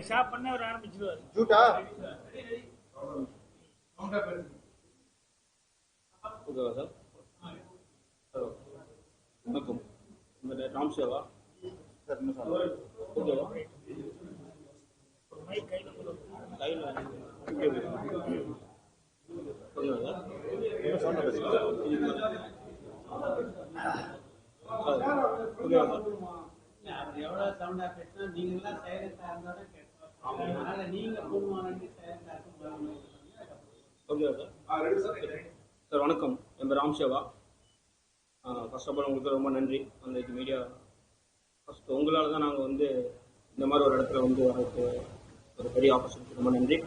Stop பண்ண அவர் ஆரம்பிச்சிருவாரு. ஜூட்டா ஓகேவா sir? வணக்கம். ராம் சேவா சார் இன்னும் சொல்லுங்க. ஓகேவா? கையில் இன்னும் சொன்ன பேசுங்க சார். ஓகேவா சார்? எவ்வளோ சவுண்டாக பேசினா நீங்களாம் சைலண்டாக இருந்தால் தான் கேட்போம். அதனால் நீங்கள் போடுவாங்க சைலண்டாக ஓகேவா சார்? சார் வணக்கம். என் பேர் Ram Seva. First of all உங்களுக்கு ரொம்ப நன்றி. அந்த மீடியா ஃபஸ்ட்டு உங்களால் தான் நாங்கள் வந்து இந்த மாதிரி ஒரு இடத்துல வந்து வரதுக்கு ஒரு பெரிய ஆப்பர்ச்சுனிட்டி. ரொம்ப நன்றி.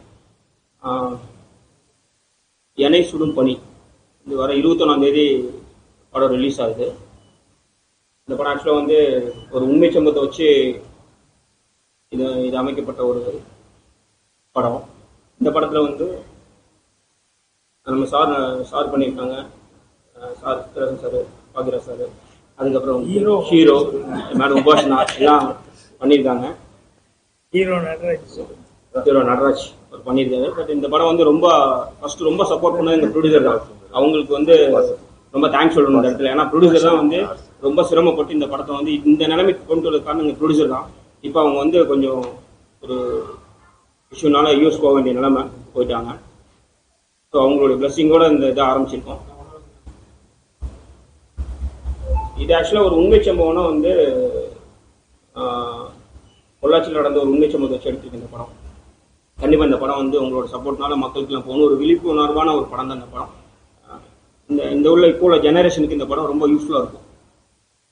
எனை சுடும் பனி இது வர 21 படம் ரிலீஸ் ஆகுது. இந்த படம் ஆக்சுவலாக வந்து ஒரு உண்மை சம்பவத்தை வச்சு இது அமைக்கப்பட்ட ஒரு படம். இந்த படத்தில் வந்து நம்ம சார் பண்ணியிருக்காங்க. சார் சார் பாகிரா சார், அதுக்கப்புறம் ஹீரோ மேடம் உபாசனா எல்லாம் பண்ணியிருக்காங்க. ஹீரோ நடராஜ் அவர் பண்ணியிருக்காரு. பட் இந்த படம் வந்து ரொம்ப சப்போர்ட் பண்ணது இந்த ப்ரொடியூசர் தான். அவங்களுக்கு வந்து ரொம்ப தேங்க்ஸ் சொல்லணும் இந்த இடத்துல. ஏன்னா ப்ரொடியூசர் தான் வந்து ரொம்ப சிரமப்பட்டு இந்த படத்தை வந்து இந்த நிலைமைக்கு கொண்டு வரது காரணம் இந்த ப்ரொடியூசர் தான். இப்போ அவங்க வந்து கொஞ்சம் ஒரு இஷ்யூனால யூஎஸ் போக வேண்டிய நிலைமை போயிட்டாங்க. ஸோ அவங்களுடைய பிளஸ்ஸிங்கோட இந்த இதை ஆரம்பிச்சிருக்கோம். இது ஆக்சுவலாக ஒரு உண்மை சம்பவம்னா வந்து பொள்ளாச்சியில் நடந்த ஒரு உண்மை சம்பவத்தை வச்சு எடுத்துருக்கு இந்த படம். கண்டிப்பாக இந்த படம் வந்து உங்களோட சப்போர்ட்னால மக்களுக்குலாம் போகணும். ஒரு விழிப்புணர்வான ஒரு படம் தான் இந்த படம். இந்த இப்போ உள்ள ஜெனரேஷனுக்கு இந்த படம் ரொம்ப யூஸ்ஃபுல்லாக இருக்கும்.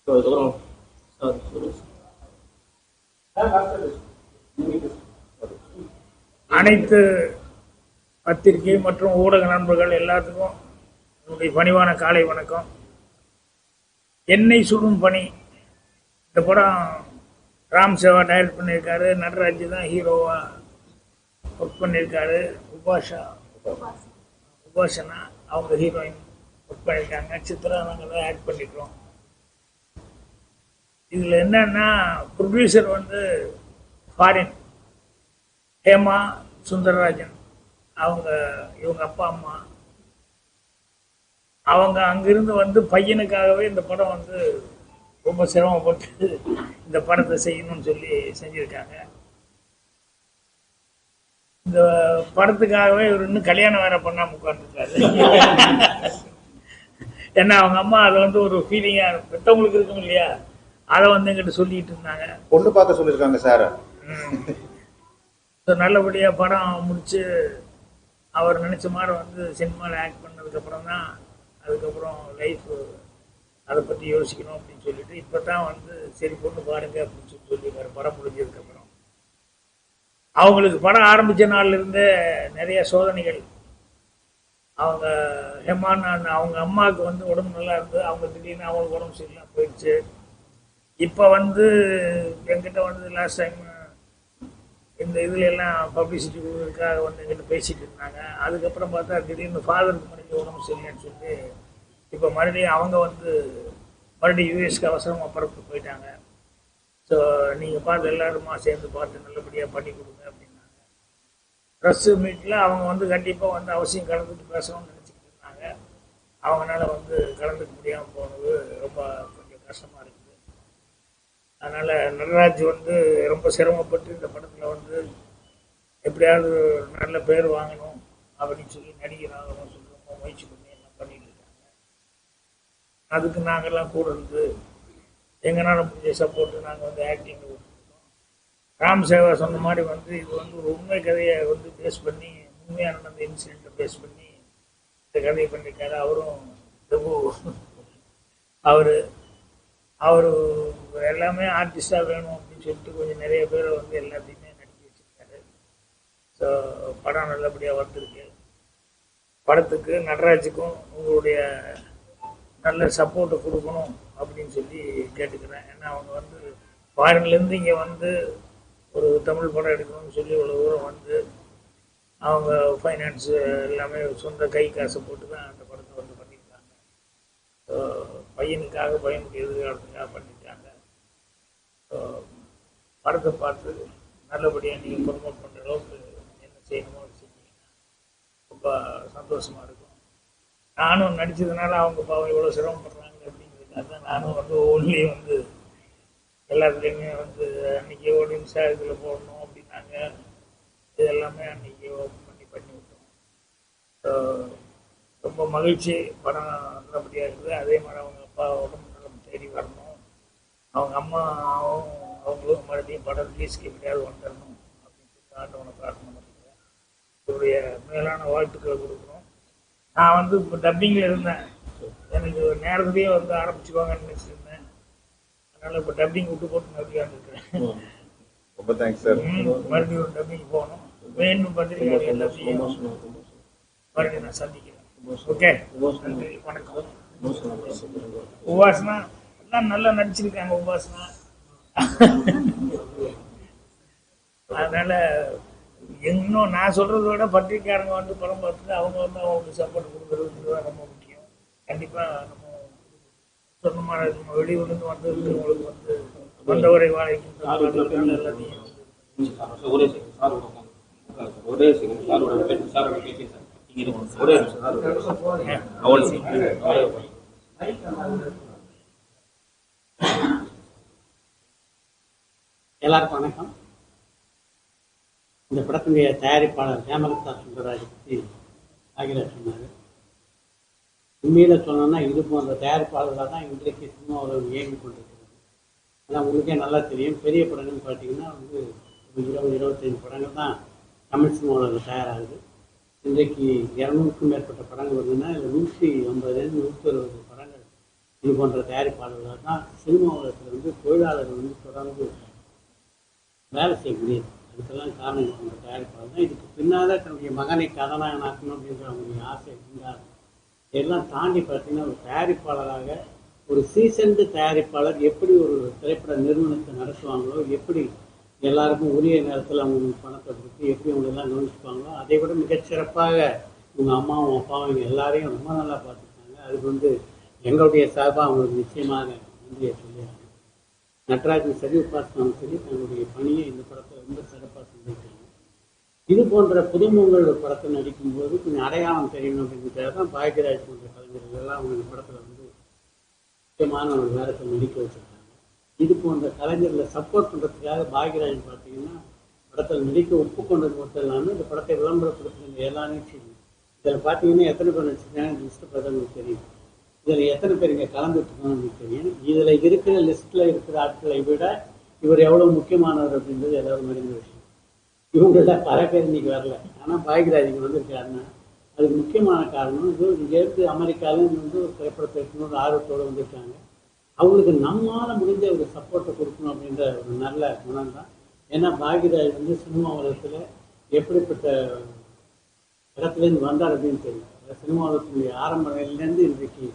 ஸோ அதுக்கப்புறம் அனைத்து பத்திரிகை மற்றும் ஊடக நண்பர்கள் எல்லாத்துக்கும் என்னுடைய பணிவான காலை வணக்கம். எண்ணெய் சுடும் பனி இந்த படம் ராம் சேவா டைரக்ட் பண்ணியிருக்காரு. நடராஜ் தான் ஹீரோவா ஒர்க் பண்ணியிருக்காரு. உபாசனா அவங்க ஹீரோயின் ஒர்க் பண்ணியிருக்காங்க. சித்ரா நாங்கள் தான் ஆக்ட் பண்ணிக்கிறோம். இதில் என்னன்னா ப்ரொடியூசர் வந்து ஃபாரின் ஹேமா சுந்தரராஜன் இவங்க அப்பா அம்மா அவங்க அங்கிருந்து வந்து பையனுக்காகவே இந்த படம் வந்து ரொம்ப சிரமப்பட்டு இந்த படத்தை செய்யணும்னு சொல்லி செஞ்சுருக்காங்க. இந்த படத்துக்காகவே இவர் இன்னும் கல்யாணம் வேற பண்ணாம உட்கார்ந்துருக்காரு. ஏன்னா அவங்க அம்மா அதை வந்து ஒரு ஃபீலிங்கா பெற்றவங்களுக்கு இருக்கும் இல்லையா, அதை வந்து எங்கிட்ட சொல்லிட்டு இருந்தாங்க. பொண்ணு பார்க்க சொல்லியிருக்காங்க சார். நல்லபடியாக படம் முடிச்சு அவர் நினச்ச மாதிரி வந்து சினிமாவில் ஆக்ட் பண்ணதுக்கப்புறம் தான் அதுக்கப்புறம் லைஃப் அதை பற்றி யோசிக்கணும் அப்படின்னு சொல்லிட்டு இப்போ தான் வந்து சரி பொண்ணு பாருங்க அப்படின்னு சொல்லியிருக்காரு. படம் முடிஞ்சதுக்கப்புறம் அவங்களுக்கு படம் ஆரம்பித்த நாள்லேருந்தே நிறைய சோதனைகள். அவங்க ஹெமான் அவங்க அம்மாவுக்கு வந்து உடம்பு நல்லா இருந்தது. அவங்க திடீர்னு அவங்களுக்கு உடம்பு சரியில்லாம் போயிடுச்சு. இப்போ வந்து என்கிட்ட வந்து லாஸ்ட் டைம் இந்த இதுல எல்லாம் பப்ளிசிட்டி கொடுக்கறதுக்காக வந்து எங்கிட்ட பேசிட்டு இருந்தாங்க. அதுக்கப்புறம் பார்த்தா திடீர்னு ஃபாதருக்கு மறுபடியும் உடம்பு சரியில்லைன்னு சொல்லி இப்போ மறுபடியும் அவங்க வந்து மறுபடியும் யூஎஸ்க்கு அவசரமாக பரப்பு போயிட்டாங்க. ஸோ நீங்கள் பார்த்து எல்லாருமா சேர்ந்து பார்த்து நல்லபடியாக பண்ணி கொடுங்க அப்படின்னாங்க. ப்ரெஸ் மீட்டில் அவங்க வந்து கண்டிப்பாக வந்து அவசியம் கலந்துட்டு பேசணும்னு நினச்சிக்கிட்டு இருந்தாங்க. அவங்களால வந்து கலந்துக்க முடியாமல் போனது ரொம்ப கொஞ்சம் கஷ்டமாக இருக்குது. அதனால் நடராஜ் வந்து ரொம்ப சிரமப்பட்டு இந்த படத்தில் வந்து எப்படியாவது நல்ல பேர் வாங்கணும் அப்படின்னு சொல்லி நடிகர் ஆகணும்னு சொல்லி ரொம்ப முயற்சி பண்ணி எல்லாம் பண்ணிட்டு இருக்காங்க. அதுக்கு நாங்கள்லாம் கூட இருந்து எங்களால் முடிஞ்ச சப்போர்ட்டு நாங்கள் வந்து ஆக்டிங் கொடுத்துருக்கோம். ராம் சேவா சொன்ன மாதிரி வந்து இது வந்து ஒரு உண்மை கதையை வந்து பேஸ் பண்ணி உண்மையாக நடந்த இன்சிடெண்ட்டை பேஸ் பண்ணி இந்த கதையை பண்ணியிருக்காரு. அவரும் அவர் எல்லாமே ஆர்டிஸ்டாக வேணும் அப்படின்னு சொல்லிட்டு கொஞ்சம் நிறைய பேரை வந்து எல்லாத்தையுமே நடிக்க வச்சுருக்காரு. ஸோ படம் நல்லபடியாக வந்திருக்கு. படத்துக்கு நடராஜுக்கும் உங்களுடைய நல்ல சப்போர்ட்டை கொடுக்கணும் அப்படின்னு சொல்லி கேட்டுக்கிறேன். ஏன்னா அவங்க வந்து ஃபாரின்லேருந்து இங்கே வந்து ஒரு தமிழ் படம் எடுக்கணும்னு சொல்லி இவ்வளோ தூரம் வந்து அவங்க ஃபைனான்ஸு எல்லாமே சொந்த கை காசை போட்டு தான் அந்த படத்தை வந்து பண்ணியிருக்காங்க. ஸோ பையனுக்கு எதிர்காலத்துக்காக பண்ணியிருக்காங்க. ஸோ படத்தை பார்த்து நல்லபடியாக நீங்கள் ப்ரொமோட் பண்ணுற அளவுக்கு என்ன செய்யணுமோ அது செஞ்சீங்கன்னா ரொம்ப சந்தோஷமாக இருக்கும். நானும் நடித்ததுனால அவங்க பாவம் எவ்வளோ சிரமப்படுறாங்க அப்படிங்கிறதுக்காக தான் நானும் வந்து ஒவ்வொன்றிலையும் வந்து எல்லாத்துலேயுமே வந்து அன்றைக்கி ஒரு நிமிஷம் இதில் போடணும் அப்படின்னாங்க. இது எல்லாமே அன்றைக்கி ஓப்பன் பண்ணி விட்டோம். ரொம்ப மகிழ்ச்சி. படம் நல்லபடியாக இருக்குது. அதே மாதிரி அவங்க அப்பா உடம்பு நலம் தேடி வரணும். அவங்க அம்மாவும் அவங்களும் மறுபடியும் படம் ரிலீஸ்க்கு எப்படியாவது வந்துடணும் அப்படின்னு சொல்லி ஆண்டவனை பிரார்த்தனை பண்ணிக்கிறேன். என்னுடைய மேலான வாழ்த்துக்களை கொடுக்குறோம். நான் வந்து இப்போ டப்பிங்கில் இருந்தேன். எனக்கு நேரத்துலேயே வந்து ஆரம்பிச்சுக்குவாங்கன்னு நினச்சிருந்தேன். அதனால் இப்போ டப்பிங் விட்டு போட்டு மறுபடியும் இருக்கிறேன். ரொம்ப தேங்க்ஸ் சார். மறுபடியும் ஒரு டப்பிங் போகணும். வேணும் பத்திரிகை எல்லாத்தையும் மறுபடியும் நான் சந்திக்கிறேன். ஓகே, நன்றி, வணக்கம். உபாசனா எல்லாம் நல்லா நடிச்சிருக்காங்க. உபாசனா அதனால இன்னும் நான் சொல்றதை விட பத்திரிக்கையாரங்க வந்து படம் பார்த்துட்டு அவங்க வந்து அவங்களுக்கு சப்போர்ட் கொடுக்குறது ரொம்ப முக்கியம். கண்டிப்பா நம்ம சொன்ன மாதிரி நம்ம வெளியூர்லேருந்து வந்து உங்களுக்கு வந்து வந்தவரை வாழைக்கும் எல்லாத்தையும் எல்லாருக்கும் வணக்கம். இந்த படத்தினுடைய தயாரிப்பாளர் ஹேமலதா சுந்தரராஜ் பற்றி ஆகிராஜ் சொன்னார். உண்மையில சொன்னோன்னா இது போன்ற தயாரிப்பாளர்களாக தான் இன்றைக்கு சினிமாவில் இயங்கி கொண்டிருக்கிறது. ஆனால் உங்களுக்கே நல்லா தெரியும், பெரிய படங்கள்னு பார்த்தீங்கன்னா வந்து ஒரு 20-25 படங்கள் தான் தமிழ் சினிமாவில் தயாராகுது. இன்றைக்கு 200க்கும் மேற்பட்ட படங்கள் வருதுன்னா இல்லை 150-160 படங்கள் இது போன்ற தயாரிப்பாளர்களாக தான் சினிமா உலகத்தில் வந்து தொழிலாளர்கள் வந்து தொடர்ந்து வேலை செய்ய முடியுது. அதுக்கெல்லாம் காரணம் இது போன்ற தயாரிப்பாளர் தான். இதுக்கு பின்னால் தன்னுடைய மகனை கதாநாயகனாக்கணும் அப்படின்ற அவங்களுடைய ஆசை இருந்தால் இதெல்லாம் தாண்டி பார்த்தீங்கன்னா ஒரு தயாரிப்பாளராக ஒரு சீசன்டு தயாரிப்பாளர் எப்படி ஒரு திரைப்பட நிறுவனத்தை நடத்துவாங்களோ, எப்படி எல்லாருக்கும் உரிய நேரத்தில் அவங்க பணத்தை கொடுத்து எப்படி அவங்களெல்லாம் கவனிச்சுப்பாங்களோ அதை விட மிகச்சிறப்பாக இவங்க அம்மாவும் அப்பாவும் இவங்க எல்லாரையும் ரொம்ப நல்லா பார்த்துருக்காங்க. அதுக்கு வந்து எங்களுடைய சார்பாக அவங்களுக்கு நிச்சயமாக நன்றியை சொல்லியாங்க. நட்ராஜன் சரி, உபாசனாவும் சரி தங்களுடைய பணியை இந்த படத்தை ரொம்ப சிறப்பாக செஞ்சுருக்காங்க. இது போன்ற புதுமுகங்கள் ஒரு படத்தை நடிக்கும்போது கொஞ்சம் அடையாளம் தெரியணும் அப்படிங்கிறதுக்காக தான் பாக்யராஜ் போன்ற கலைஞர்கள் எல்லாம் அவங்க இந்த படத்தில் வந்து முக்கியமான ஒரு வேடத்தில் நடிக்க வச்சுருக்காங்க. இது போன்ற கலைஞர்களை சப்போர்ட் பண்ணுறதுக்காக பாக்யராஜன் பார்த்தீங்கன்னா படத்தில் நடிக்க ஒப்புக்கொண்டது மட்டும் இல்லாமல் இந்த படத்தை விளம்பரப்படுத்துகிற எல்லா நிகழ்ச்சியும் இதில் பார்த்தீங்கன்னா எத்தனை பேர் நடிச்சிருக்காங்க லிஸ்ட்டு பார்த்தா உங்களுக்கு தெரியும். இதில் எத்தனை பேர் இங்கே கலந்துட்டுருக்கோன்னு உங்களுக்கு தெரியும். இதில் இருக்கிற லிஸ்ட்டில் இருக்கிற ஆட்களை விட இவர் எவ்வளோ முக்கியமானவர் அப்படின்றது எல்லாரும் அறிந்த விஷயம். இவங்கள பல பேர் இன்னைக்கு வரல. ஆனால் பாக்யராஜ் இங்கே வந்திருக்காருன்னா அதுக்கு முக்கியமான காரணம் இது இங்கேருந்து அமெரிக்காவிலும் வந்து ஒரு திரைப்படத்தை இருக்கணும் ஆர்வத்தோடு வந்திருக்காங்க. அவங்களுக்கு நம்மளால் முடிஞ்ச ஒரு சப்போர்ட்டை கொடுக்கணும் அப்படின்ற ஒரு நல்ல குணம் தான். ஏன்னா பாக்யராஜ் வந்து சினிமா உலகத்தில் எப்படிப்பட்ட இடத்துலேருந்து வந்தார் அப்படின்னு தெரியும். சினிமா உலகத்தினுடைய ஆரம்ப நிலையிலேருந்து இன்றைக்கு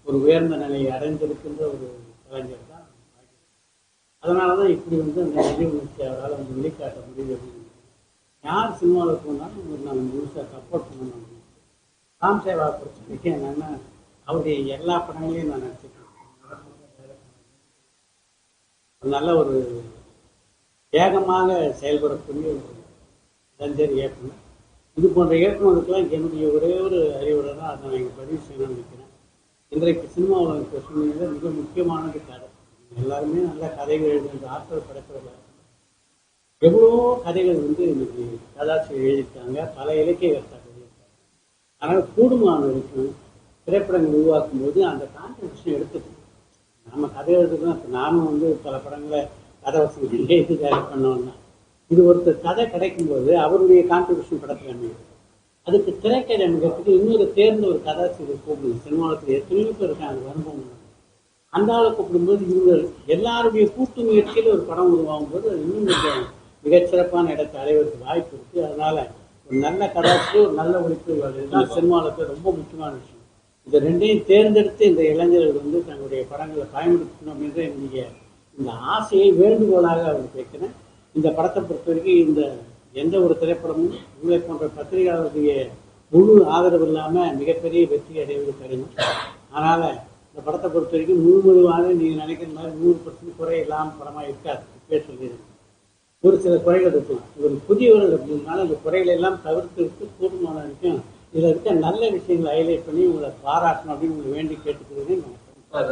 ஒரு உயர்ந்த நிலையை அடைந்திருக்கின்ற ஒரு கலைஞர் தான் பாக்யராஜ். அதனால தான் இப்படி வந்து அந்த நிகழ்ச்சி அவரால் வந்து வெளிக்காட்ட முடியுது அப்படின்னு. யார் சினிமாவில் போனாலும் ஒரு நாங்கள் முழுசாக சப்போர்ட் பண்ணணும் அப்படின்னு. ராம் சேவா பொறுத்த வரைக்கும் என்னென்னா அவருடைய எல்லா படங்களையும் நான் நடிச்சிருக்கேன். நல்ல ஒரு வேகமாக செயல்படக்கூடிய ஒரு இளைஞர் இயக்குனர். இது போன்ற இயக்குநருக்கெல்லாம் என்னுடைய ஒரே ஒரு அறிவுரை தான் அதை நான் இங்கே பதிவு செய்யணும்னு நினைக்கிறேன். இன்றைக்கு சினிமாவில் இருக்கிற சூழ்நிலையில் மிக முக்கியமானது கதை. எல்லாருமே நல்ல கதைகள் எழுதுகின்ற ஆற்றல் படைத்தவர்கள். எவ்வளோ கதைகள் வந்து இன்னைக்கு கதாசிரியர் எழுதியிருக்காங்க, பல இலக்கிய கருத்தாக்கள் எழுதியிருக்காங்க. அதனால் கூடுமான வரைக்கும் திரைப்படங்கள் உருவாக்கும் போது அந்த கான்ட்ரிபியூஷன் எடுத்துக்கணும். நம்ம கதை எழுதுதான். இப்போ நானும் வந்து பல படங்களை கதை வசதி எழுதி தயார் பண்ணோம்னா இது ஒருத்தர் கதை கிடைக்கும்போது அவருடைய கான்ட்ரிபியூஷன் படத்தில் அமையும். அதுக்கு திரைக்கதை அமைக்கிறதுக்கு இன்னொரு தேர்ந்த ஒரு கதாசிரியர் கூப்பிடுங்க. சினிமாவில் எத்தனையோ பேர் இருக்காங்க அனுபவம். அந்த ஆளை கூப்பிடும்போது இவங்க எல்லாருடைய கூட்டு முயற்சியில் ஒரு படம் உருவாகும் போது இன்னும் கொஞ்சம் மிகச்சிறப்பான இடத்தை அடைவதற்கு வாய்ப்பு இருக்குது. அதனால் ஒரு நல்ல கதாசிரியர் ஒரு நல்ல ஒழிப்பு இதுதான் சினிமாவில் ரொம்ப முக்கியமான விஷயம். இதை ரெண்டையும் தேர்ந்தெடுத்து இந்த இளைஞர்கள் வந்து தங்களுடைய படங்களை பயன்படுத்தணும் அப்படின்ற என்னுடைய இந்த ஆசையை வேண்டுகோளாக அவருக்கு வைக்கிறேன். இந்த படத்தை பொறுத்த வரைக்கும் இந்த எந்த ஒரு திரைப்படமும் உங்களை போன்ற பத்திரிகையாளருடைய முழு ஆதரவு இல்லாமல் மிகப்பெரிய வெற்றி அடைவது கடினம். அதனால் இந்த படத்தை பொறுத்த வரைக்கும் முழுவாக நீங்கள் நினைக்கிற மாதிரி 100% குறை இல்லாமல் படமாக இருக்காது. இப்பே சொல்லிடுங்க. ஒரு சில குறைகள் இருக்கலாம். ஒரு புதியவர்கள் அப்படின்னால அந்த குறைகளை எல்லாம் தவிர்த்து விட்டு கூடுமான வரைக்கும் இதில் இருக்க நல்ல விஷயங்களை ஹைலைட் பண்ணி உங்களை பாராட்டணும் அப்படின்னு உங்களை வேண்டி கேட்டுக்கிறேன். ஒரு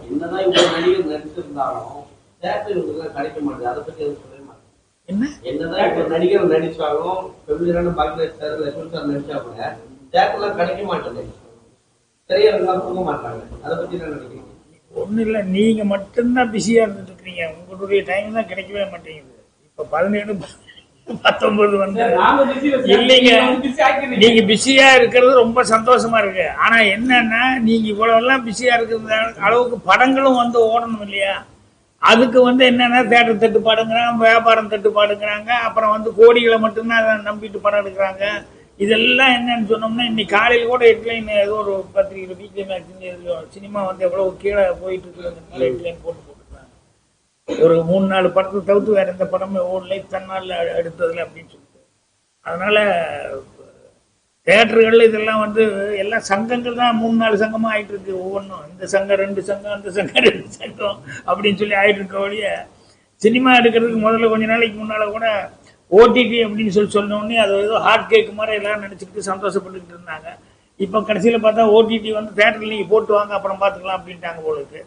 என்னதான் இவ்வளவு நடிகர் நடிச்சிருந்தாலும் தேட்டர் இவங்களுக்கு கிடைக்க மாட்டேது. அதை பத்தி எதுவும் சொல்ல மாட்டேன். என்னதான் இப்ப நடிகர் நடிச்சாலும் பெருமையான பாக்யராஜ் சார் லட்சுமி சார் நடிச்சா கூட தேட்டர்லாம் கிடைக்க மாட்டேது. திரையரங்கெல்லாம் போக மாட்டாங்க. அதை பத்தி என்ன நினைக்கிறீங்க? ஒன்றும் இல்லை, நீங்க மட்டும்தான் பிஸியா இருந்துட்டு இருக்கிறீங்க. உங்களுடைய டைம் தான் கிடைக்கவே மாட்டேங்குது. இப்ப 17, 19 வந்து இல்லைங்க, நீங்க பிஸியா இருக்கிறது ரொம்ப சந்தோஷமா இருக்கு. ஆனா என்னன்னா, நீங்க இவ்வளவு எல்லாம் பிஸியா இருக்கிற அளவுக்கு படங்களும் வந்து ஓடணும் இல்லையா? அதுக்கு வந்து என்னன்னா, தேட்டர் தட்டுப்பாடுங்கிறாங்க, வியாபாரம் தட்டுப்பாடுங்கிறாங்க, அப்புறம் வந்து கோடிகளை மட்டும்தான் நம்பிட்டு படம் எடுக்கிறாங்க. இதெல்லாம் என்னன்னு சொன்னோம்னா, இன்னைக்கு காலையில் கூட ஹெட்லைன் ஏதோ ஒரு பத்திரிகை வீக்லி மேக்சின் சினிமா வந்து எவ்வளவு கீழே போயிட்டு இருக்குது ஹெட்லைன் போட்டுருக்காங்க. ஒரு 3-4 படத்தை தவிர்த்து வேற எந்த படமே ஓடலை தன்னால் எடுத்ததுல அப்படின்னு சொல்லிட்டு. அதனால தியேட்டர்கள் இதெல்லாம் வந்து எல்லாம் சங்கங்கள் தான் 3-4 சங்கமா ஆயிட்டு இருக்கு. ஒவ்வொன்றும் இந்த சங்கம் 2 சங்கம், அந்த சங்கம் 2 சங்கம் அப்படின்னு சொல்லி ஆயிட்டு இருக்க வழிய சினிமா எடுக்கிறதுக்கு முதல்ல கொஞ்ச நாளைக்கு முன்னால கூட ஓடிடி அப்படின்னு சொன்னோடனே அது ஏதோ ஹார்ட் கேக் மாதிரி எல்லாரும் நினைச்சுக்கிட்டு சந்தோஷப்பட்டுக்கிட்டு இருந்தாங்க. இப்போ கடைசியில் பார்த்தா ஓடிடி வந்து தேட்டரில் நீங்கள் போட்டு வாங்க அப்புறம் பார்த்துக்கலாம் அப்படின்ட்டாங்க போல இருக்கு.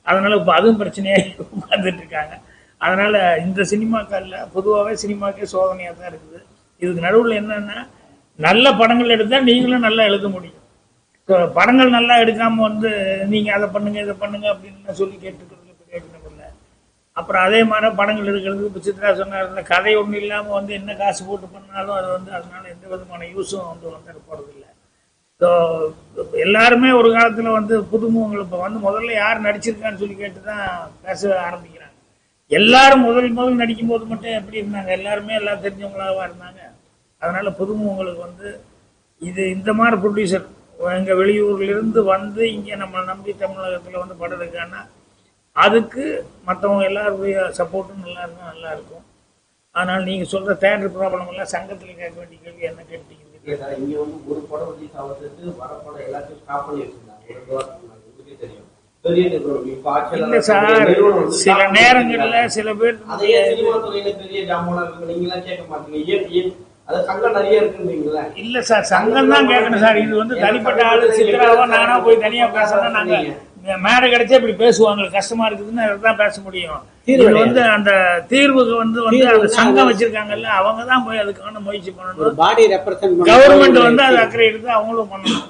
அதனால இப்போ அதுவும் பிரச்சனையாக உட்கார்ந்துட்டு இருக்காங்க. அதனால இந்த சினிமாக்களில் பொதுவாகவே சினிமாக்கே சோதனையாக தான் இருக்குது. இதுக்கு நடுவில் என்னன்னா, நல்ல படங்கள் எடுத்தால் நீங்களும் நல்லா எழுத முடியும். படங்கள் நல்லா எடுக்காமல் வந்து நீங்கள் அதை பண்ணுங்க இதை பண்ணுங்க அப்படின்னு சொல்லி கேட்டுக்கிறதுல பிரயோஜனம் இல்லை. அப்புறம் அதே மாதிரி படங்கள் எடுக்கிறதுக்கு இப்போ சித்ரா சொன்னார், கதை ஒன்றும் இல்லாமல் வந்து என்ன காசு போட்டு பண்ணாலும் அது வந்து அதனால எந்த விதமான யூஸும் வந்து போகிறதில்லை. ஸோ எல்லாருமே ஒரு காலத்தில் வந்து புதுமுகங்கள் இப்போ வந்து முதல்ல யார் நடிச்சிருக்கான்னு சொல்லி கேட்டு தான் பேச ஆரம்பிக்கிறாங்க. எல்லாரும் முதல் நடிக்கும் போது மட்டும் எப்படி இருந்தாங்க? எல்லாருமே எல்லாம் தெரிஞ்சவங்களாக இருந்தாங்க. அதனால புதுமுகங்களுக்கு வந்து இது இந்த மாதிரி ப்ரொடியூசர் எங்கள் வெளியூர்லேருந்து வந்து இங்கே நம்மளை நம்பி தமிழகத்தில் வந்து படம் எடுக்கான்னா அதுக்கு மற்றவங்க எல்லாருடைய சப்போர்ட்டும் நல்லா இருக்கும். அதனால் நீங்கள் சொல்கிற தேட்டர் ப்ராப்ளம் எல்லாம் சங்கத்தில் கேட்க வேண்டிய கேள்வி என்ன கேட்டீங்க? இங்கே வந்து ஒரு படம் ரிலீஸ் ஆகிறதுக்கு வர படம் எல்லாத்தையும் ஸ்டாப் பண்ணி வச்சிருந்தாங்க. தெரியும் இல்ல சார், சில நேரங்கள்ல சில பேர் அதே சினிமா துறையில பெரிய ஜாமானா இருக்கு, நீங்க எல்லாம் கேட்க மாட்டீங்க. அது சங்கம் நிறைய இருக்குன்றீங்களா? இல்ல சார், சங்கம் தான் கேட்கணும் சார். இது வந்து தனிப்பட்ட ஆளு சித்ராவோ நானா போய் தனியா பேசணும். நாங்க மேடை கிடைச்சா இப்படி பேசுவாங்க, கஷ்டமா இருக்குதுன்னு தான் பேச முடியும். இது வந்து அந்த தீர்வுக்கு வந்து அந்த சங்கம் வச்சிருக்காங்கல்ல, அவங்க தான் போய் அதுக்கான முயற்சி பண்ணணும். கவர்மெண்ட் வந்து அது அக்கறை எடுத்து அவங்களும் பண்ணணும்.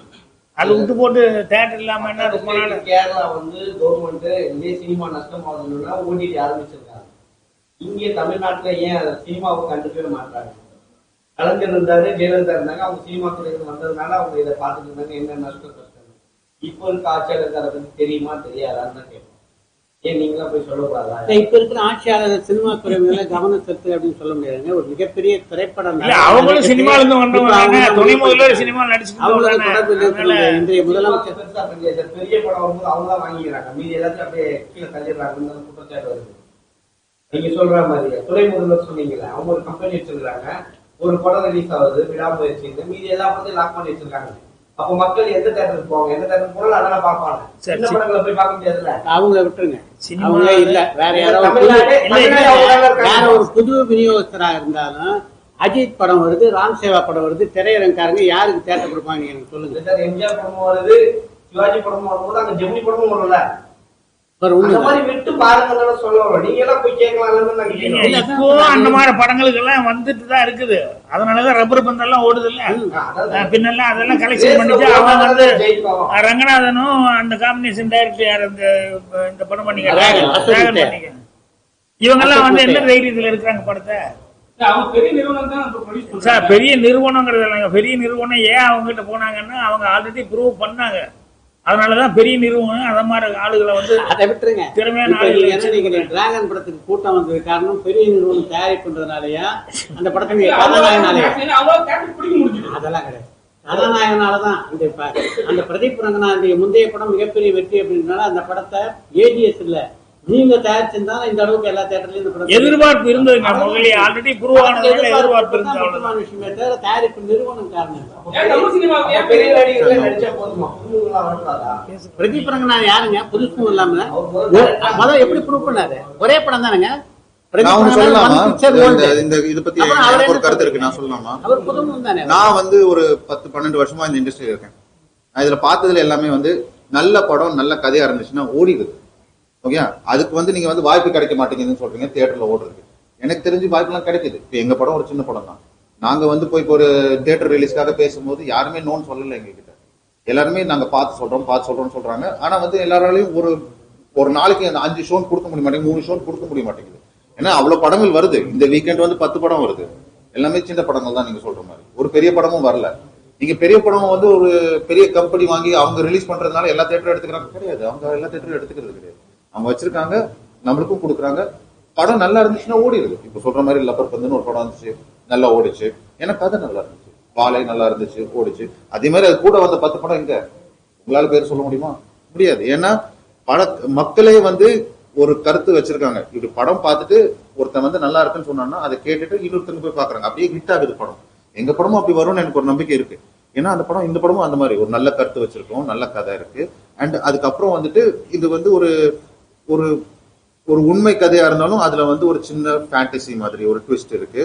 அது விட்டு போட்டு தேட்டர் இல்லாம என்ன ரொம்ப நாள். கேரளா வந்து கவர்மெண்ட் இதே சினிமா நஷ்டம் ஆகுதுன்னா ஓடிடி ஆரம்பிச்சிருக்காங்க. இங்கே தமிழ்நாட்டுல ஏன் சினிமாவை கண்டுக்கவே மாட்டாங்க? கலைஞர் இருந்தாரு, ஜெயலலிதா இருந்தாங்க, அவங்க சினிமா துறைக்கு வந்ததுனால அவங்க இதை பார்த்துட்டு இருந்தாங்க. என்ன நஷ்டம் கஷ்டம் இப்போ இருக்க ஆட்சியாளருக்கு அதை பத்தி தெரியுமா தெரியாதான்னு தான் கேட்போம். ஏன் நீங்களா போய் சொல்லக்கூடாதா? இப்ப இருக்கிற ஆட்சியாளர் சினிமா துறை மேல கவனம் செலுத்து அப்படின்னு சொல்ல முடியாதுங்க. ஒரு மிகப்பெரிய திரைப்படம் அவங்களும் சினிமால இருந்து வந்தவங்க, துணை முதல்வர் சினிமா நடிச்சுட்டு இன்றைய முதலமைச்சர் பெரிய படம் வரும்போது அவங்க தான் வாங்கிக்கிறாங்க, மீதி எல்லாத்தையும் அப்படியே கீழே தள்ளிடுறாங்க. குற்றச்சாட்டு வருது. நீங்க சொல்ற மாதிரி துணை முதல்வர் சொன்னீங்களா, அவங்க ஒரு கம்பெனி வச்சிருக்காங்க, ஒரு படம் ரிலீஸ் ஆகுது விடாமுயற்சி, மீதி எல்லா படத்தையும் லாக் பண்ணி வச்சிருக்காங்க. அப்ப மக்கள் எந்த தேட்டருக்கு போவாங்க? எந்த தேட்டருக்கு போனாலும் அதெல்லாம் பார்ப்பாங்க. சின்ன படங்களை போய் பார்க்க முடியாதுல்ல. அவங்க விட்டுருங்க, அவங்க இல்ல வேற யாராவது வேற ஒரு புது விநியோகஸ்தராக இருந்தாலும் அஜித் படம் வருது, ராம் சேவா படம் வருது, திரையரங்காரங்க யாருக்கு தேட்டர் கொடுப்பாங்க எனக்கு சொல்லுங்க சார். எம்ஜிஆர் படமும் வருது, சிவாஜி படமும் வரும்போது அங்க ஜெமினி படமும் வரும்ல, விட்டு பாருங்க சொல்ல. நீங்க எல்லாம் போய் கேட்கலாம். இப்போ அந்த மாதிரி படங்களுக்கு எல்லாம் வந்துட்டு தான் இருக்குது. அதனாலதான் ரப்பர் பந்து எல்லாம் ஓடுது இல்ல. பின்னெல்லாம் அதெல்லாம் கலெக்ஷன் பண்ணிட்டு அவங்க வந்து ரங்கநாதனும் அந்த காம்பினேஷன் டைரக்டர் யார் இந்த படம் பண்ணிக்க இவங்க எல்லாம் வந்து என்ன தைரியத்துல இருக்கிறாங்க படத்தை? சார் பெரிய நிறுவனங்கிறது இல்லைங்க. பெரிய நிறுவனம் ஏன் அவங்க கிட்ட போனாங்கன்னா அவங்க ஆல்ரெடி ப்ரூவ் பண்ணாங்க. அதனாலதான் பெரிய நிறுவனம் அந்த மாதிரி ஆளுகளை வந்து அதை விட்டுருங்க. திறமையான ஆளுகளை டிராகன் படத்துக்கு கூட்டம் வந்தது காரணம் பெரிய நிறுவனம் தயாரிப்புன்றதுனாலயா அந்த படத்துக்கு கதாநாயகனாலயா? அதெல்லாம் கிடையாது. கதாநாயகனாலதான் அந்த பிரதீப் ரங்கநாதனுடைய முந்தைய படம் மிகப்பெரிய வெற்றி அப்படின்றனால அந்த படத்தை ஏஜிஎஸ் இல்ல நீங்க தயாரிச்சிருந்தாலும் இந்த அளவுக்கு எல்லா தேட்டர்லயும் எதிர்பார்ப்பு இருந்ததுங்க. முதலே ஆல்ரெடி ப்ரூவ் ஆனதுனால எதிர்பார்ப்பு இருந்தது. அவ்வளவுதான் விஷயமே தவிர தயாரிப்பு நிறுவனம் காரணம். பெரிய நடிகர்கள் நடிச்சா போதுமா? புதுமுகங்களா வரக்கூடாதா? பிரதீப் ரங்கநாதன் யாருங்க புதுசும் இல்லாம முதல்ல எப்படி ப்ரூவ் பண்ணாரு? ஒரே படம் தானுங்க. நான் ஒண்ணு சொல்லலாமா? இந்த இத பத்தி எனக்கு ஒரு கருத்து இருக்கு, நான் சொல்லலாமா? அவர் புதுமுகம் தானே. நான் வந்து ஒரு 10-12 வருஷமா இந்த இண்டஸ்ட்ரியில இருக்கேன். நான் இதுல பார்த்ததுல எல்லாமே வந்து நல்ல படம் நல்ல கதையா இருந்துச்சுன்னா ஓடிடுது. ஓகே, அதுக்கு வந்து நீங்க வந்து வாய்ப்பு கிடைக்க மாட்டேங்குதுன்னு சொல்றீங்க. தியேட்டர்ல ஓடுறது எனக்கு தெரிஞ்சு வாய்ப்புலாம் கிடைக்குது. இப்போ எங்க படம் ஒரு சின்ன படம் தான். நாங்க வந்து போய் இப்போ ஒரு தியேட்டர் ரிலீஸ்க்காக பேசும்போது யாருமே நோன்னு சொல்லல எங்க கிட்ட. எல்லாருமே நாங்க பார்த்து சொல்றோம்னு சொல்றாங்க. ஆனா வந்து எல்லாராலையும் ஒரு நாளைக்கு அந்த 5 ஷோ கொடுக்க முடிய மாட்டேங்குது, 3 ஷோ கொடுக்க முடிய மாட்டேங்குது. ஏன்னா அவ்வளவு படங்கள் வருது. இந்த வீக்கெண்ட் வந்து 10 படம் வருது. எல்லாமே சின்ன படங்கள் தான் நீங்க சொல்ற மாதிரி. ஒரு பெரிய படமும் வரல. நீங்க பெரிய படம் வந்து ஒரு பெரிய கம்பெனி வாங்கி அவங்க ரிலீஸ் பண்றதுனால எல்லா தேட்டரும் எடுத்துக்கிறாங்க கிடையாது. அவங்க எல்லா தேட்டரும் எடுத்துக்கிறது கிடையாது. அவங்க வச்சிருக்காங்க, நம்மளுக்கும் கொடுக்குறாங்க. படம் நல்லா இருந்துச்சுன்னா ஓடிடுது. இப்ப சொல்ற மாதிரி லப்பர் பந்துன்னு ஒரு படம் இருந்துச்சு, நல்லா ஓடிச்சு. ஏன்னா கதை நல்லா இருந்துச்சு, வாழை நல்லா இருந்துச்சு, ஓடிச்சு. அதே மாதிரி அது கூட வந்த 10 படம் எங்க உங்களால பேர் சொல்ல முடியுமா? முடியாது. ஏன்னா மக்களே வந்து ஒரு கருத்து வச்சிருக்காங்க. இப்படி படம் பார்த்துட்டு ஒருத்தன் வந்து நல்லா இருக்குன்னு சொன்னான்னா அதை கேட்டுட்டு இன்னொருத்தங்க போய் பாக்குறாங்க. அப்படியே ஹிட் ஆகுது படம். எங்க படமும் அப்படி வரும்னு எனக்கு ஒரு நம்பிக்கை இருக்கு. ஏன்னா அந்த படம் இந்த படமும் அந்த மாதிரி ஒரு நல்ல கருத்து வச்சிருக்கோம், நல்ல கதை இருக்கு. அண்ட் அதுக்கப்புறம் வந்துட்டு இது வந்து ஒரு ஒரு ஒரு உண்மை கதையா இருந்தாலும் அதுல வந்து ஒரு சின்ன ஃபேண்டசி மாதிரி ஒரு ட்விஸ்ட் இருக்கு.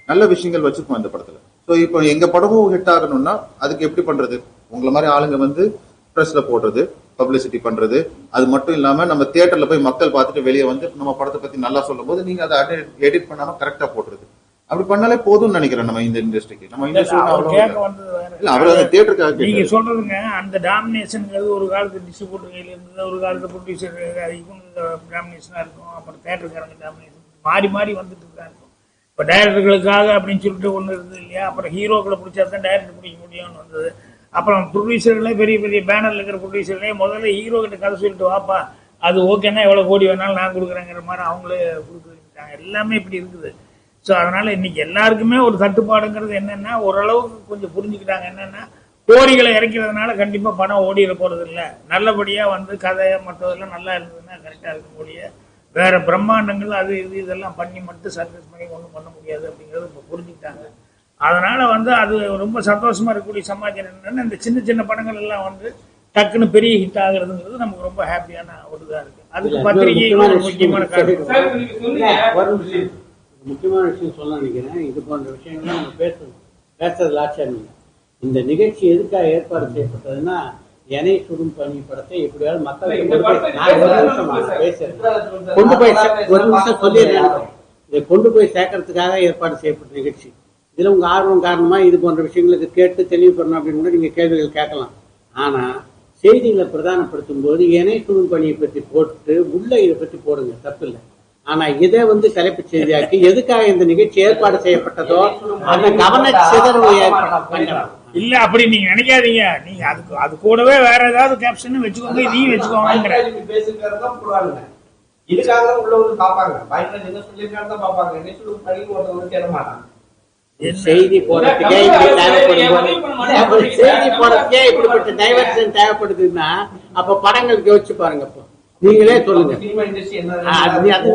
நல்ல விஷயங்கள் வச்சிருக்கோம் இந்த படத்துல. ஸோ இப்போ எங்க படமும் ஹிட் ஆகணும்னா அதுக்கு எப்படி பண்றது? உங்களை மாதிரி ஆளுங்க வந்து ப்ரெஸ்ல போடுறது, பப்ளிசிட்டி பண்றது. அது மட்டும் இல்லாம நம்ம தியேட்டர்ல போய் மக்கள் பார்த்துட்டு வெளியே வந்து நம்ம படத்தை பத்தி நல்லா சொல்லும் போது நீங்க அதை எடிட் பண்ணாம கரெக்டா போடுறது. அப்படி பண்ணாலே போதும்னு நினைக்கிறேன். நம்ம இந்த இண்டஸ்ட்ரிக்கு நம்ம இண்டஸ்ட்ரி நீங்க சொல்றதுங்க. அந்த டாமினேஷன்ங்கிறது ஒரு காலத்து டிஸ்ட்ரிபியூட்டர் கையில இருந்தது, ஒரு காலத்து ப்ரொடியூசர் டாமினேஷனா இருக்கும். அப்புறம் தேட்டருக்காரங்க டாமினேஷன் மாறி மாறி வந்துட்டு தான் இருக்கும். இப்போ டைரக்டர்களுக்காக அப்படின்னு சொல்லிட்டு ஒன்று இருந்தது இல்லையா? அப்புறம் ஹீரோக்களை பிடிச்சா தான் டைரக்டர் பிடிக்க முடியும்னு வந்தது. அப்புறம் ப்ரொடியூசர்களே பெரிய பெரிய பேனர்ல இருக்கிற ப்ரொடியூசர்களே முதல்ல ஹீரோ கிட்ட கதை சொல்லிட்டு வாப்பா, அது ஓகேன்னா எவ்வளோ கோடி வேணாலும் நான் கொடுக்குறேங்கிற மாதிரி அவங்களே கொடுத்துருக்காங்க. எல்லாமே இப்படி இருக்குது. ஸோ அதனால இன்னைக்கு எல்லாருக்குமே ஒரு தட்டுப்பாடுங்கிறது என்னன்னா, ஓரளவுக்கு கொஞ்சம் புரிஞ்சுக்கிட்டாங்க. என்னன்னா கோடிகளை இறக்கிறதுனால கண்டிப்பாக படம் ஓடிட போறது இல்லை. நல்லபடியாக வந்து கதை மற்றதெல்லாம் நல்லா இருந்ததுன்னா கரெக்டாக இருக்கக்கூடிய வேற பிரம்மாண்டங்கள் அது இதெல்லாம் பண்ணி மட்டும் சர்வீஸ் பண்ணி ஒன்றும் பண்ண முடியாது அப்படிங்கிறது இப்போ புரிஞ்சுக்கிட்டாங்க. அதனால வந்து அது ரொம்ப சந்தோஷமா இருக்கக்கூடிய சமாச்சாரம் என்னன்னா, இந்த சின்ன சின்ன படங்கள் எல்லாம் வந்து டக்குன்னு பெரிய ஹிட் ஆகுறதுங்கிறது நமக்கு ரொம்ப ஹாப்பியான ஒரு இதாக இருக்கு. அதுக்கு பத்திரிகை முக்கியமான காரணம். முக்கியமான விஷயம் சொல்ல நினைக்கிறேன். இது போன்ற விஷயங்கள்லாம் நம்ம பேசுறதுல ஆச்சரியம் இல்லை. இந்த நிகழ்ச்சி எதுக்காக ஏற்பாடு செய்யப்பட்டதுன்னா, எனை சுடும் பணி படத்தை எப்படியாவது மக்களுக்கு கொண்டு போய் ஒரு நிமிஷம் சொல்லிடுறேன். இதை கொண்டு போய் சேர்க்கறதுக்காக ஏற்பாடு செய்யப்பட்ட நிகழ்ச்சி. இதுல உங்க ஆர்வம் காரணமா இது போன்ற விஷயங்களுக்கு கேட்டு தெளிவு பண்ணணும் அப்படின்னு கூட நீங்க கேள்விகள் கேட்கலாம். ஆனா செய்திகளை பிரதானப்படுத்தும் போது எனை சுடும் பணியை பற்றி போட்டு உள்ள இதை பற்றி போடுங்க, தப்பு இல்லை. ஆனா இதை வந்து தலைப்பு செய்தியாக்கி எதுக்காக இந்த நிகழ்ச்சி ஏற்பாடு செய்யப்பட்டதோ அந்த கவன சிதறவு இல்ல அப்படி நீங்க நினைக்காதீங்க. நீங்க அது கூடவே வேற ஏதாவது கேப்ஷன் வச்சுக்கோங்க, இதையும் வச்சுக்கோங்க. இதுக்காக உள்ள வந்து பாப்பாங்க, பயங்கர என்ன சொல்லியிருக்காங்க தான் பாப்பாங்க. என்ன சொல்லி பழகி ஒருத்தவங்க தேட மாட்டாங்க. செய்தி போறதுக்கே இப்படிப்பட்ட டைவர்ஷன் தேவைப்படுதுன்னா அப்ப படங்களுக்கு யோசிச்சு பாருங்க. அப்போ நீங்களே சொல்லுங்க,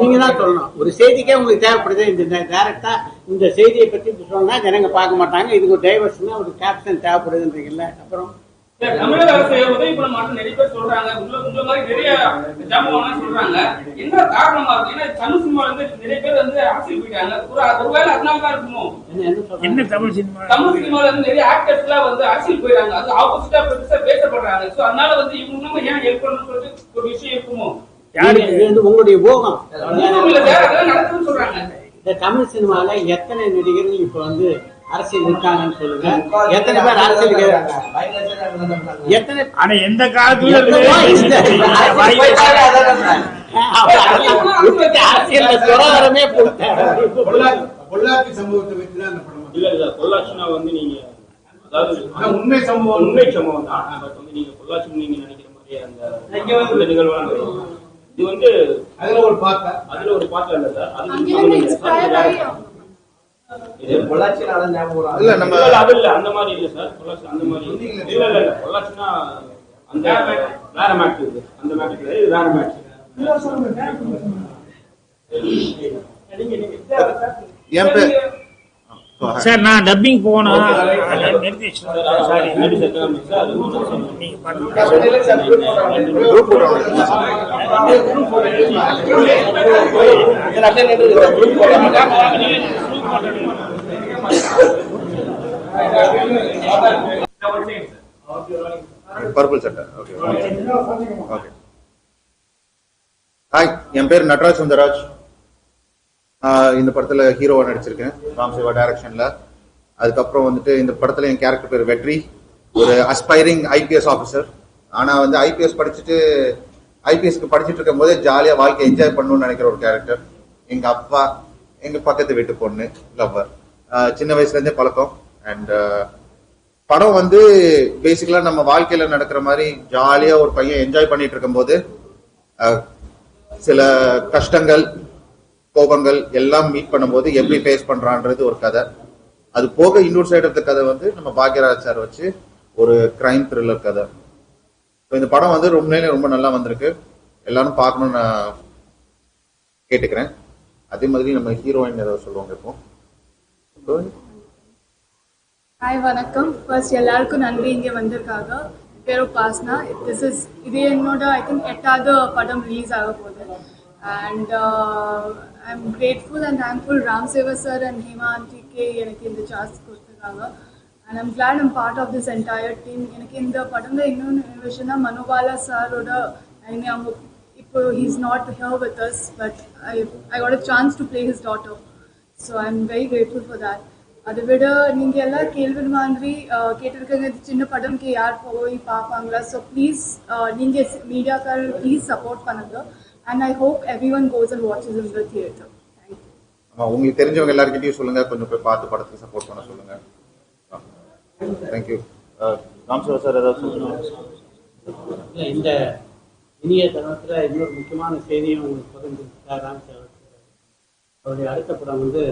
நீங்க தான் சொல்லணும். ஒரு செய்திக்கே உங்களுக்கு தேவைப்படுது, இந்த டைரக்டா இந்த செய்தியை பத்தி சொன்னா ஜனங்க பார்க்க மாட்டாங்க. இதுக்கு ஒரு டைவர்ஷனா ஒரு கேப்ஷன் தேவைப்படுதுன்றீங்கல்ல. அப்புறம் தமிழக அரசு உதவி பண்ண மாட்டோம் நிறைய பேர் சொல்றாங்க. உங்களை மாதிரி நிறைய ஜாமான் சொல்றாங்க. என்ன காரணமா இருக்கு? ஏன்னா தமிழ் சினிமால இருந்து நிறைய பேர் வந்து அரசியல் போயிட்டாங்க. ஒருவேளை அதனால தான் இருக்குமோ? என்ன தமிழ் சினிமால இருந்து நிறைய ஆக்டர்ஸ் எல்லாம் வந்து அரசியல் போயிடாங்க. அது ஆப்போசிட்டா பெருசா பேசப்படுறாங்க. சோ அதனால வந்து இவங்க ஏன் ஹெல்ப் பண்ணணும்னு சொல்லிட்டு ஒரு விஷயம் இருக்குமோ? உங்களுடைய போகம் நடக்குதுன்னு சொல்றாங்க. இந்த தமிழ் சினிமால எத்தனை நடிகர்கள் இப்ப வந்து அரசியல் இருக்காங்கன்னு சொல்லுங்க. எத்தனை பேர் அரசியல் எந்த காலத்துல அரசியல் பொள்ளாச்சி சம்பவத்தை வச்சு தான் அந்த படம். இல்ல பொள்ளாச்சினா வந்து நீங்க அதாவது உண்மை சம்பவம் தான். பட் வந்து நீங்க பொள்ளாச்சி நீங்க நினைக்கிற மாதிரி அந்த நிகழ்வான இது வந்து அதுல ஒரு பாட்டு இல்ல சார். அந்த மாதிரி இல்ல சார். பொள்ளாச்சி அந்த மாதிரி இல்ல. பொள்ளாச்சினா அந்த வேற மேட்ச் இது. அந்த மேட்ச் இது வேற மேட்ச். என் பேர் சார் நான் டப்பிங் போகணும் நிறுத்தி சாரி நீங்க பண்ணுங்க குரூப் பர்பிள் சட்டை. Okay okay. ஹாய், என் பேர் நட்ராஜ் சுந்தராஜ். இந்த படத்துல ஹீரோவா நடிச்சிருக்கேன், ராம் சிவா டைரக்ஷன்ல. அதுக்கப்புறம் வந்துட்டு இந்த படத்துல என் கேரக்டர் பேர் வெற்றி, ஒரு அஸ்பைரிங் ஐபிஎஸ் ஆஃபீஸர். ஆனா வந்து ஐபிஎஸ் படிச்சுட்டு இருக்கும் போதே ஜாலியா வாழ்க்கை என்ஜாய் பண்ணணும்னு நினைக்கிற ஒரு கேரக்டர். எங்க அப்பா, எங்க பக்கத்து வீட்டு பொண்ணு லவ்வர், சின்ன வயசுல இருந்தே பழக்கம். அண்ட் படம் வந்து பேசிக்கலா நம்ம வாழ்க்கையில நடக்கிற மாதிரி ஜாலியா ஒரு பையன் என்ஜாய் பண்ணிட்டு இருக்கும் போது சில கஷ்டங்கள், கோபங்கள் எல்லாம் மீட் பண்ணும்போது எப்படி ஃபேஸ் பண்றான்றது ஒரு கதை. அது போக இன்னொரு சைடு ஆஃப் த கதை வந்து நம்ம பாக்யராஜ் சார் வச்சு ஒரு கிரைம் த்ரில்லர் கதை. இந்த படம் வந்து ரொம்ப நல்லா வந்திருக்கு, எல்லாரும் பார்க்கணும்னு நான் கேட்டுக்கிறேன். அதே மாதிரி நம்ம ஹீரோயின் ஏதாவது சொல்லுவாங்க இப்போ. ஹாய் வணக்கம். ஃபர்ஸ்ட் எல்லாருக்கும் நன்றி இங்கே வந்திருக்காங்க. பேர் உபாசனா. இது என்னோட ஐ திங்க் 8வது படம் ரிலீஸ் ஆக போகுது. And I am grateful and thankful Ram Seva sir and Hema ஆண்டிக்கு எனக்கு இந்த சான்ஸ் கொடுத்துருக்காங்க. And I'm glad I'm part of this entire team. எனக்கு இந்த படம்ல இன்னொன்று விஷயம்னா மனோபாலா சாரோட அவங்க இப்போ he's not here with us, but I got a chance to play his daughter. So I am very grateful for that. அதை விட நீங்கள் எல்லாம் கேள்வி மாதிரி கேட்டிருக்கீங்க, சின்ன படம்க்கு யார் போய் பார்ப்பாங்களா? ஸோ ப்ளீஸ் நீங்கள் மீடியாக்காரர் ப்ளீஸ் சப்போர்ட் பண்ணுங்க. And I hope every one goes and watches in the theatre. Thank you. உங்களுக்கு தெரிஞ்சவங்க எல்லாருக்கிட்டையும் சொல்லுங்க, கொஞ்சம் போய் பார்த்து படத்துக்கு சப்போர்ட் பண்ண சொல்லுங்க. தேங்க்யூ. ராம் சிவா சார் ஏதாவது சொல்லணும்? இந்த இனிய தருணத்தில் இன்னொரு முக்கியமான செய்தியும் உங்களுக்கு பகிர்ந்துருக்கார் ராம் சேவா சார். அவருடைய அடுத்த படம் வந்து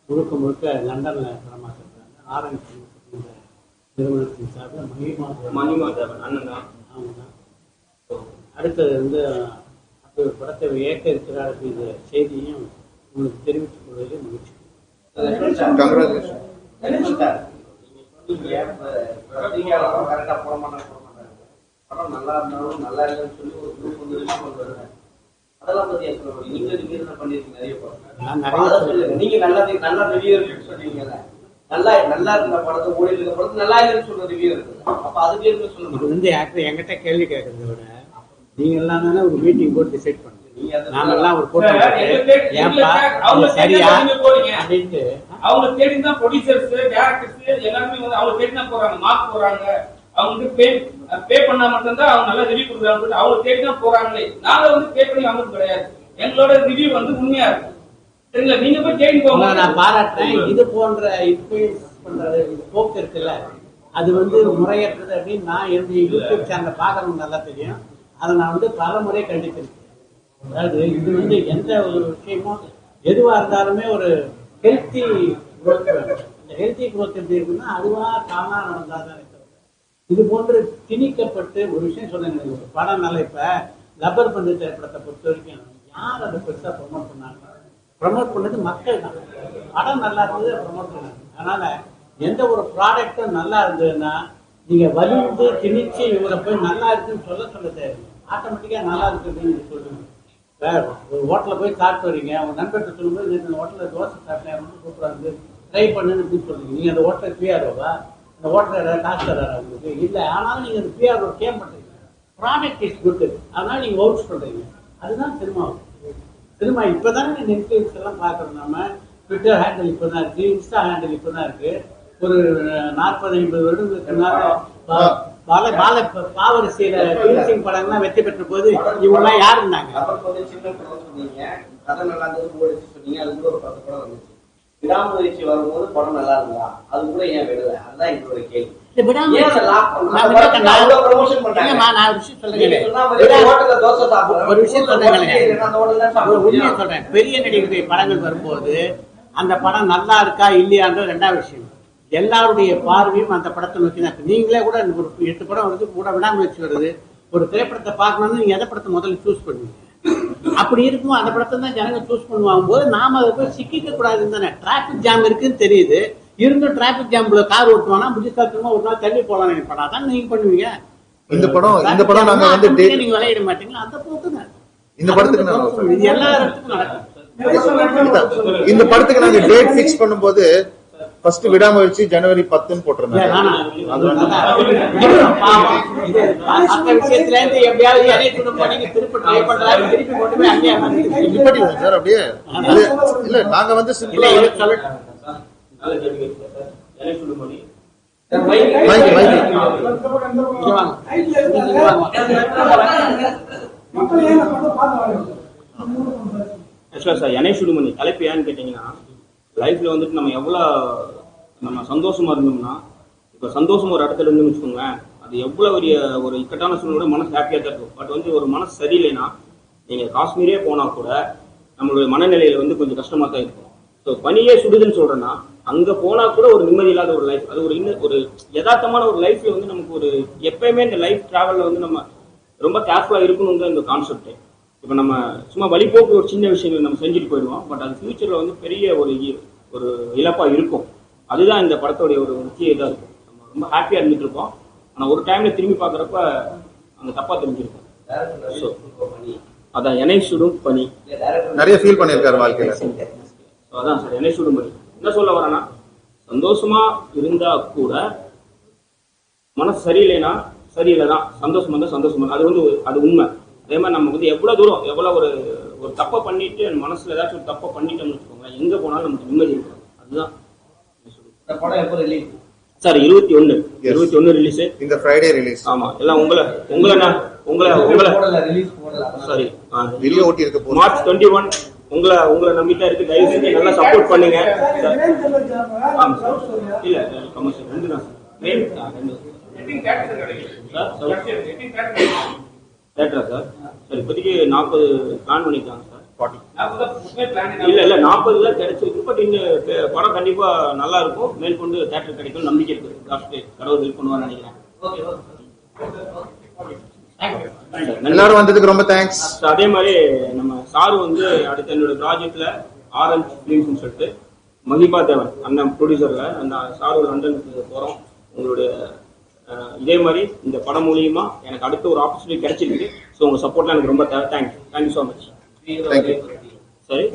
முழுக்க லண்டனில் படமாக்கிருக்காங்க. ஆரஞ்சு நிறுவனத்தின் சார்பில் மணிமாதவன் அண்ணன் தான். அவங்க தான். அடுத்தது வந்து அப்படி ஒரு படத்தை ஏற்க இருக்கிறார் அப்படிங்கிற செய்தியும் உங்களுக்கு தெரிவித்துக் கொள்வதில் மகிழ்ச்சி. கரெக்டா போட மாட்டாங்க. படம் நல்லா இருந்தாலும் நல்லா இல்லைன்னு சொல்லி ஒரு குரூப் வந்து அதெல்லாம் பத்தி சொல்லுங்க. நீங்க ரிவ்யூ பண்ணிருக்கீங்க நிறைய படம். நீங்க நல்லா ரிவ்யூ சொல்றீங்கல்ல, நல்லா இருந்த படத்தை ஓடி இருக்க படத்தை நல்லா இல்லைன்னு சொல்ற ரிவ்யூ இருக்கு. அப்ப அதுக்கு என்ன சொல்லுங்க? இது வந்து ஆக்சுவலி என்கிட்ட கேள்வி கேட்கறத விட நீங்க எல்லாம் தானே ஒரு மீட்டிங் போட்டு டிசைட் பண்ணுங்க. நாங்கெல்லாம் ஒரு கூட்டம் ஏன்பா சரியா அப்படின்ட்டு அவங்க தேடி தான் ப்ரொடியூசர்ஸ், டைரக்டர்ஸ் எல்லாருமே வந்து அவங்க தேடி தான் போறாங்க, மார்க் போறாங்க. அவங்க பே பண்ணா மட்டும்தான் அவங்க நல்லா ரிவ்யூ கொடுக்குறாங்க. அவங்க தேடி தான் போறாங்களே. நாங்க வந்து பே பண்ணி வாங்குறது கிடையாது. எங்களோட ரிவ்யூ வந்து உண்மையா இருக்கு. சரிங்களா? நீங்க போய் தேடி போங்க. நான் பாராட்டுறேன். இது போன்ற இன்ஃபுளுன்ஸ் பண்றது போக்கு இருக்குல்ல, அது வந்து முறையற்றது அப்படின்னு நான் என்னுடைய யூடியூப் சேனல் பார்க்கறவங்க நல்லா தெரியும். அதை நான் வந்து பல முறை கண்டித்திருக்கேன். அதாவது இது வந்து எந்த ஒரு விஷயமும் எதுவாக இருந்தாலுமே ஒரு ஹெல்த்தி குரோத் வேணும். இந்த ஹெல்த்தி குரோத் எப்படி இருக்குன்னா அதுவாக தானாக நடந்தால் தான். இது போன்று திணிக்கப்பட்டு ஒரு விஷயம் சொன்னாங்க, ஒரு படம் நல்லா. இப்போ லப்பர் பந்து திரைப்படத்தை பொறுத்த வரைக்கும் யார் அதை பெருசாக ப்ரொமோட் பண்ணாங்க? ப்ரமோட் பண்ணது மக்கள் தான். படம் நல்லா இருந்தது ப்ரமோட் பண்ணாங்க. அதனால எந்த ஒரு ப்ராடக்டும் நல்லா இருந்ததுன்னா நீங்க வலிந்து திணிச்சு இவரை போய் நல்லா இருக்குன்னு சொல்ல தேவை. ஆட்டோமேட்டிக்கா நல்லா இருக்குதுன்னு நீங்க சொல்லுங்க. வேற ஒரு ஹோட்டலில் போய் சாப்பிட்டு வரீங்க, உங்க நண்பர்கிட்ட சொல்லும்போது இந்த ஹோட்டலில் தோசை சாப்பிட்டேன் ரொம்ப சூப்பராக இருந்து ட்ரை பண்ணுன்னு அப்படின்னு சொல்லுங்க. நீங்க அந்த ஹோட்டல் பிஆர்ஓவா? அந்த ஹோட்டல் ஏதாவது காசு தராரா உங்களுக்கு? இல்லை. ஆனாலும் நீங்க அந்த பிஆர்ஓ கேம் பண்றீங்க. ப்ராடக்ட் இஸ் குட், அதனால நீங்க ஒர்க்ஸ் பண்றீங்க. அதுதான் சினிமா. சினிமா இப்போதானே நெட்ஃப்ளிக்ஸ் எல்லாம் பார்க்குறோம். நம்ம ட்விட்டர் ஹேண்டில் இப்போ தான் இருக்கு, இன்ஸ்டா ஹேண்டில் இப்போ தான் இருக்கு. ஒரு 40-50 வருடங்களுக்கு முன்னால பாவரிசையில சிங் படம்லாம் வெற்றி பெற்ற போது இவங்கெல்லாம் யார் இருந்தாங்க? சின்ன படம் சொன்னீங்க, கதை நல்லா இருந்தது சொன்னீங்க. அது கூட ஒரு 10 படம் வந்துச்சு. விடாமுயற்சி வரும்போது படம் நல்லா இருந்தா அது கூட ஏன் விடல? அதுதான் என்னோட கேள்வி. பெரிய நடிகருடைய படங்கள் வரும்போது அந்த படம் நல்லா இருக்கா இல்லையான்ற 2வது விஷயம். எல்லாருடைய பார்வையும் அந்த படத்தை நோக்கி தான். நீங்களே கூட ஒரு 8 படம் வருது, கூட விடாமுயற்சி வருது. ஒரு திரைப்படத்தை பார்க்கணும்னு நீங்க எதை படத்தை முதல்ல சூஸ் பண்ணுவீங்க? அப்படி இருக்கும் அந்த படத்தை தான் ஜனங்க சூஸ் பண்ணுவாங்க போது நாம அதை போய் சிக்கிக்க கூடாதுன்னு தானே. டிராபிக் ஜாம் இருக்குன்னு தெரியுது, இருந்தும் டிராபிக் ஜாம்ல கார் ஓட்டுவானா புத்திசாலித்தனமா ஒரு நாள் தள்ளி போலாம் நினைப்பா, அதான் நீங்க பண்ணுவீங்க. இந்த படம் நாங்க வந்து நீங்க விளையாட மாட்டீங்களா, அந்த போக்குங்க. இந்த படத்துக்கு இது எல்லா இடத்துக்கும் நடக்கும். இந்த படத்துக்கு நாங்க டேட் பிக்ஸ் பண்ணும்போது ஃபர்ஸ்ட் விடாமுயற்சி ஜனவரி 10 போட்டிருந்தாங்க. சார் அப்படியே இல்ல நாங்க வந்து சிம்பிளா சார் என்னை சுடுமணி தலைப்பு ஏன்னு கேட்டீங்கன்னா, லைஃப்ல வந்துட்டு நம்ம சந்தோஷமா இருந்தோம்னா, இப்போ சந்தோஷம் ஒரு இடத்துல இருந்துன்னு வச்சுக்கோங்களேன், அது எவ்வளவு ஒரு இக்கட்டான சூழ்நிலை மனசு ஹாப்பியா தான் இருக்கும். பட் வந்து ஒரு மனசு சரியில்லைன்னா நீங்க காஷ்மீரே போனா கூட நம்மளுடைய மனநிலையில வந்து கொஞ்சம் கஷ்டமா தான் இருக்கும். ஸோ பனியே சுடுதுன்னு சொல்றேன்னா, அங்க போனா கூட ஒரு நிம்மதி இல்லாத ஒரு லைஃப், அது ஒரு யதார்த்தமான ஒரு லைஃப்ல வந்து நமக்கு ஒரு எப்பயுமே இந்த லைஃப் டிராவல்ல வந்து நம்ம ரொம்ப கேர்ஃபுல்லா இருக்கணும் தான் இந்த கான்செப்ட். இப்போ நம்ம சும்மா வழிபோக்கு ஒரு சின்ன விஷயங்கள் நம்ம செஞ்சுட்டு போயிடுவோம், பட் அது ஃபியூச்சர்ல வந்து பெரிய ஒரு இழப்பா இருக்கும். அதுதான் இந்த படத்தோடைய ஒரு முக்கிய இதாக இருக்கும். நம்ம ரொம்ப ஹாப்பியா இருந்துட்டு இருப்போம், ஆனா ஒரு டைம்ல திரும்பி பாக்குறப்ப அங்க தப்பா தெரிஞ்சிருக்கும். அதான் என்னை சுடும் பனி நிறைய ஃபீல் பண்ணியிருக்காரு வாழ்க்கையில. அதான் சார் என்னை சுடும் பனி. என்ன சொல்ல வரேன்னா, சந்தோஷமா இருந்தா கூட மனசு சரியில்லைன்னா சரியில்லைதான், சந்தோஷம் வந்தா சந்தோஷமா, அது உண்மை. அதே மாதிரி நம்ம வந்து எவ்வளவு தூரம் எவ்வளவு ஒரு தப்பை பண்ணிட்டு மனசுல ஏதாச்சும் ஒரு தப்பை பண்ணிட்டோம்னு வச்சுக்கோங்க, எங்க போனாலும் நமக்கு நிம்மதி இருக்கும். அதுதான் சார் 21 ரிலீஸ். இந்த ஃப்ரைடே ரிலீஸ். ஆமா, எல்லாம் உங்களை சாரி வீடியோ ஓட்டி இருக்க போகுது. மார்ச் 21 உங்களை நம்பித்தான் இருக்கு. தயவு செஞ்சு நல்லா சப்போர்ட் பண்ணுங்க. ஆமா சார், இல்ல கமர்ஷியல் 2 தான் தேட்டரா சார். சார் இப்போதைக்கு 40 பிளான் பண்ணிருக்காங்க சார். 40 இல்ல 40 தான் கிடைச்சிருக்கு. பட் இன்னும் படம் கண்டிப்பா நல்லா இருக்கும், மேற்கொண்டு தேட்டர் கிடைக்கும் நம்பிக்கை இருக்கு. கடவுள் ஹெல்ப் பண்ணுவான்னு நினைக்கிறேன். எல்லாரும் வந்ததுக்கு ரொம்ப தேங்க்ஸ். அதே மாதிரி நம்ம சாரு வந்து அடுத்த என்னோட ப்ராஜெக்ட்ல ஆரஞ்ச் ஃபிலிம்ஸ் சொல்லிட்டு மகிபா தேவன் அண்ணன் ப்ரொடியூசர்ல அந்த சாரு லண்டனுக்கு போறோம். உங்களுடைய இதே மாதிரி இந்த படம் மூலியமா எனக்கு அடுத்த ஒரு ஆப்பர்ச்சுனிட்டி கிடைச்சிருக்கு. ஸோ உங்க சப்போர்ட்லாம் எனக்கு ரொம்ப தேங்க்யூ ஸோ மச். சரி.